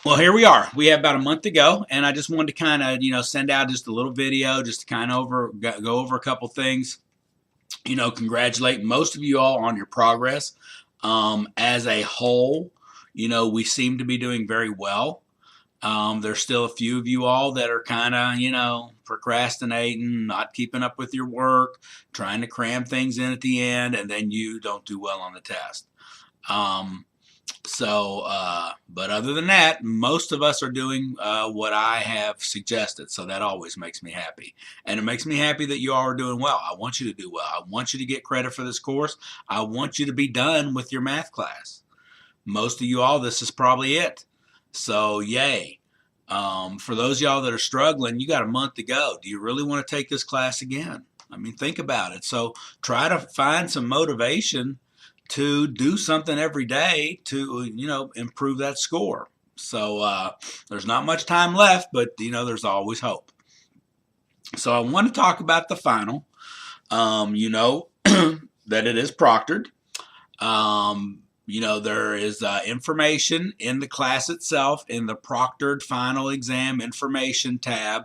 Well, here we are. We have about a month to go, and I just wanted to kind of, send out just a little video, just to kind of go over a couple things. Congratulate most of you all on your progress. As a whole, we seem to be doing very well. There's still a few of you all that are kind of, procrastinating, not keeping up with your work, trying to cram things in at the end, and then you don't do well on the test. Um, but other than that, most of us are doing what I have suggested. So that always makes me happy. And it makes me happy that you all are doing well. I want you to do well. I want you to get credit for this course. I want you to be done with your math class. Most of you all, this is probably it. So, yay. For those of y'all that are struggling, you got a month to go. Do you really want to take this class again? I mean, think about it. So, try to find some motivation to do something every day to, improve that score. So, there's not much time left, but, there's always hope. So, I want to talk about the final. That it is proctored. There is information in the class itself in the Proctored Final Exam Information tab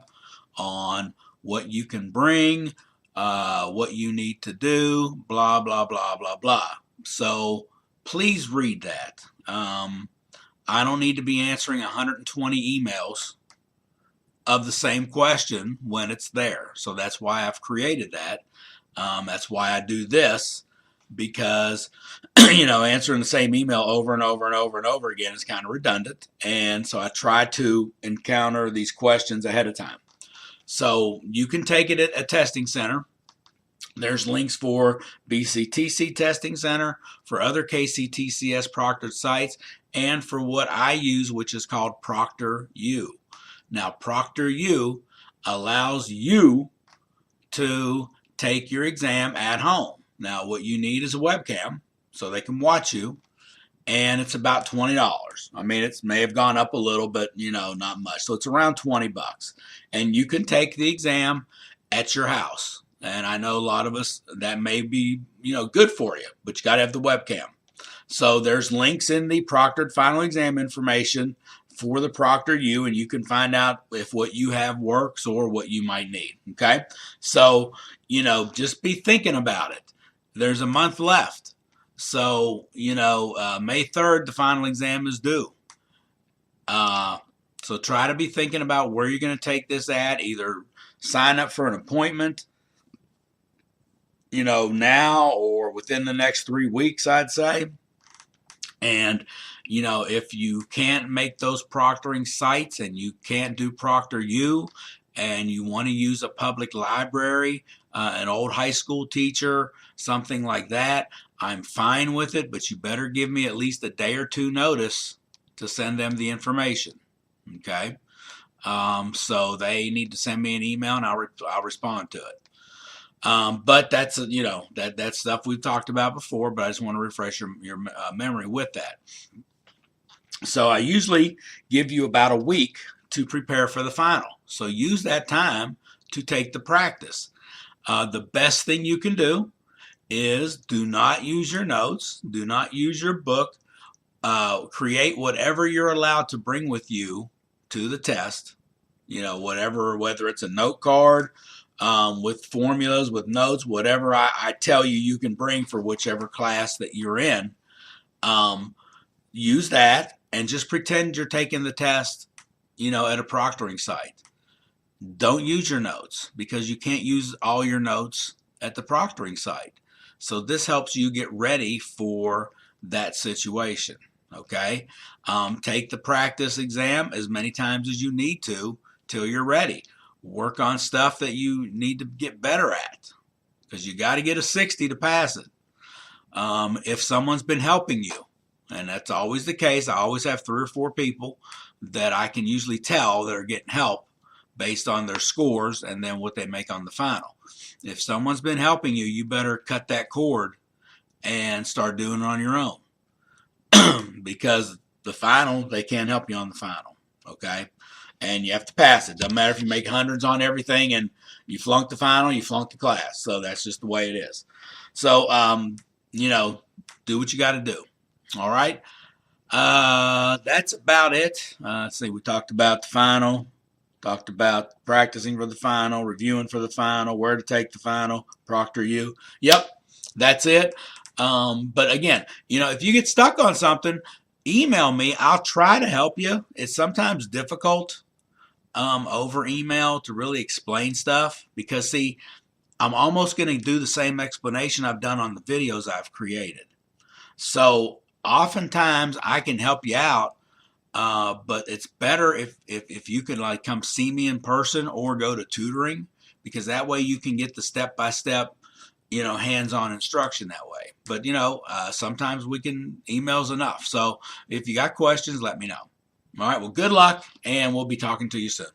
on what you can bring, what you need to do, blah, blah, blah, blah, blah. So please read that. I don't need to be answering 120 emails of the same question when it's there. So that's why I've created that. That's why I do this, because answering the same email over and over and over and over again is kind of redundant. And so I try to encounter these questions ahead of time. So you can take it at a testing center. There's links for BCTC Testing Center, for other KCTCS proctored sites, and for what I use, which is called ProctorU. Now, ProctorU allows you to take your exam at home. Now, what you need is a webcam so they can watch you, and it's about $20. I mean, it may have gone up a little, but not much. So it's around $20, and you can take the exam at your house. And I know a lot of us that may be good for you, but you got to have the webcam. So there's links in the Proctored Final Exam information for the ProctorU, and you can find out if what you have works or what you might need. Okay, so just be thinking about it. There's a month left. So, May 3rd, the final exam is due. So try to be thinking about where you're going to take this at. Either sign up for an appointment, now or within the next 3 weeks, I'd say. And, if you can't make those proctoring sites and you can't do ProctorU, and you want to use a public library, an old high school teacher, something like that, I'm fine with it, but you better give me at least a day or two notice to send them the information. Okay? So they need to send me an email, and I'll respond to it. But that's that's stuff we've talked about before, but I just want to refresh your memory with that. So I usually give you about a week to prepare for the final. So use that time to take the practice. The best thing you can do is do not use your notes, do not use your book. Create whatever you're allowed to bring with you to the test. Whether it's a note card, with formulas, with notes, whatever I tell you you can bring for whichever class that you're in. Use that and just pretend you're taking the test, at a proctoring site. Don't use your notes, because you can't use all your notes at the proctoring site. So this helps you get ready for that situation. Okay? Take the practice exam as many times as you need to till you're ready. Work on stuff that you need to get better at, because you got to get a 60 to pass it. If someone's been helping you, and that's always the case, I always have 3 or 4 people that I can usually tell that are getting help based on their scores and then what they make on the final. If someone's been helping you, you better cut that cord and start doing it on your own. Because the final, they can't help you on the final. Okay? And you have to pass it. Doesn't matter if you make hundreds on everything and you flunk the final, you flunk the class. So that's just the way it is. So, do what you got to do. All right? That's about it. Let's see, we talked about the final, talked about practicing for the final, reviewing for the final, where to take the final, proctor you. Yep, that's it. But again, if you get stuck on something, email me. I'll try to help you. It's sometimes difficult over email to really explain stuff because, see, I'm almost going to do the same explanation I've done on the videos I've created. So oftentimes I can help you out, but it's better if you could like come see me in person or go to tutoring, because that way you can get the step-by-step, hands-on instruction that way. But sometimes email's enough. So if you got questions, let me know. All right, well, good luck, and we'll be talking to you soon.